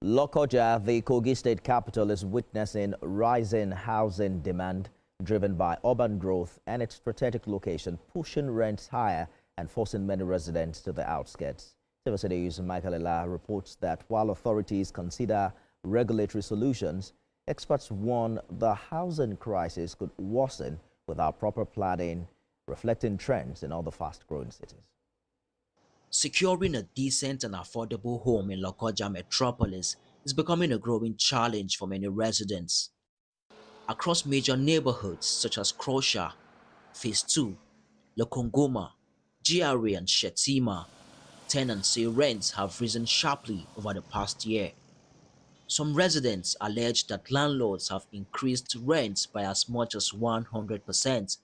Lokoja, the Kogi state capital, is witnessing rising housing demand driven by urban growth and its strategic location, pushing rents higher and forcing many residents to the outskirts. TVC News' Michael Ela reports that while authorities consider regulatory solutions, experts warn the housing crisis could worsen without proper planning, reflecting trends in other fast-growing cities. Securing a decent and affordable home in Lokoja metropolis is becoming a growing challenge for many residents. Across major neighborhoods such as Krosha, Phase 2, Lokongoma, GRA and Shetima, tenancy rents have risen sharply over the past year. Some residents allege that landlords have increased rents by as much as 100%,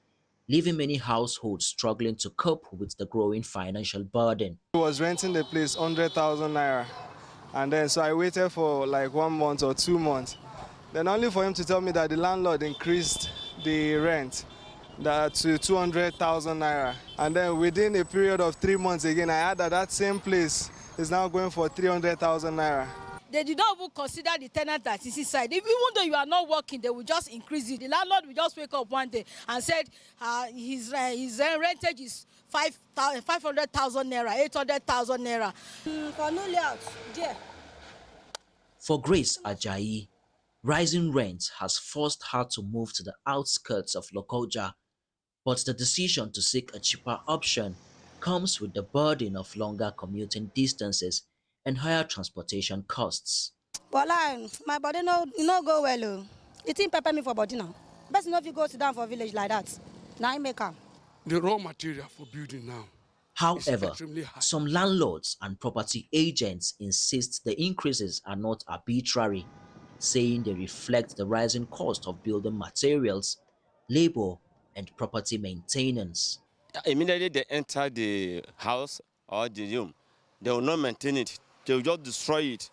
leaving many households struggling to cope with the growing financial burden. I was renting the place 100,000 naira, and then so I waited for like 1 month or 2 months. Then only for him to tell me that the landlord increased the rent to 200,000 naira. And then within a period of 3 months again, I heard that that same place is now going for 300,000 naira. They did not even consider the tenant that is inside. Even though you are not working, they will just increase it. The landlord will just wake up one day and said his rentage is 500,000 naira, 800,000 naira. For no layout, yeah. For Grace Ajayi, rising rent has forced her to move to the outskirts of Lokoja, but the decision to seek a cheaper option comes with the burden of longer commuting distances and higher transportation costs. Well, my body no go well. It didn't prepare me for body now. Best know if you go sit down for a village like that. Now I make up. The raw material for building now. However, some landlords and property agents insist the increases are not arbitrary, saying they reflect the rising cost of building materials, labor, and property maintenance. Immediately they enter the house or the room, they will not maintain it. They will just destroy it.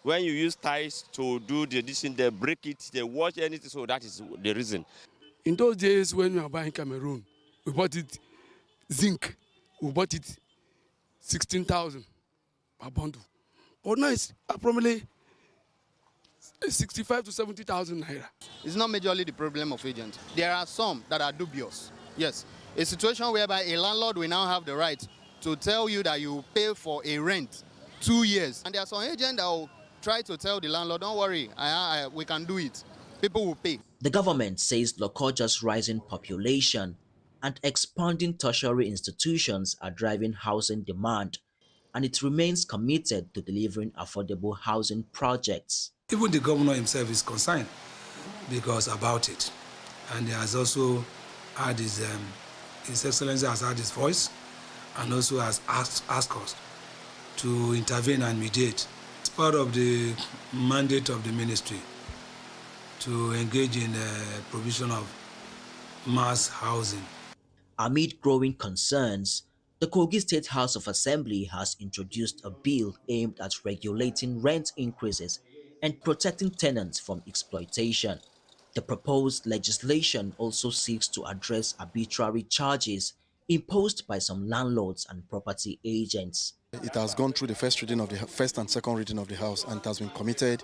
When you use ties to do the addition, they break it, they wash anything, so that is the reason. In those days when we were buying Cameroon, we bought it zinc, we bought it 16,000 per bundle. But now it's probably 65 to 70,000 naira. It's not majorly the problem of agents. There are some that are dubious. Yes, a situation whereby a landlord will now have the right to tell you that you pay for a rent 2 years. And there are some agents that will try to tell the landlord, don't worry, we can do it. People will pay. The government says Lokoja's rising population and expanding tertiary institutions are driving housing demand, and it remains committed to delivering affordable housing projects. Even the governor himself is concerned about it, and he has also had His Excellency has had his voice, and also has asked us to intervene and mediate. It's part of the mandate of the ministry to engage in provision of mass housing. Amid growing concerns, the Kogi State House of Assembly has introduced a bill aimed at regulating rent increases and protecting tenants from exploitation. The proposed legislation also seeks to address arbitrary charges imposed by some landlords and property agents. It has gone through the first and second reading of the House, and it has been committed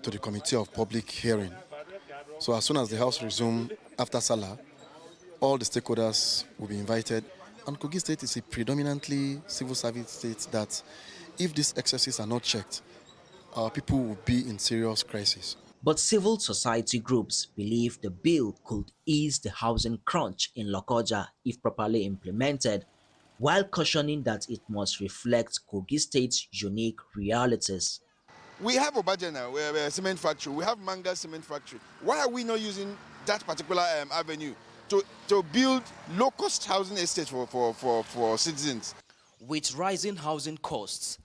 to the Committee of Public Hearing. So as soon as the House resumes after Salah, all the stakeholders will be invited. And Kogi State is a predominantly civil service state that if these excesses are not checked, our people will be in serious crisis. But civil society groups believe the bill could ease the housing crunch in Lokoja if properly implemented, while cautioning that it must reflect Kogi State's unique realities. We have Obaja now, we're a cement factory. We have Manga cement factory. Why are we not using that particular avenue to build low-cost housing estates for citizens? With rising housing costs,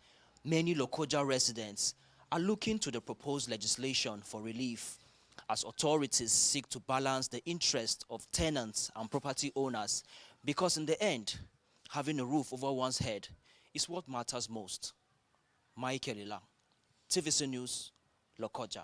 many Lokoja residents are looking to the proposed legislation for relief, as authorities seek to balance the interests of tenants and property owners, because in the end, having a roof over one's head is what matters most. Michael Ela, TVC News, Lokoja.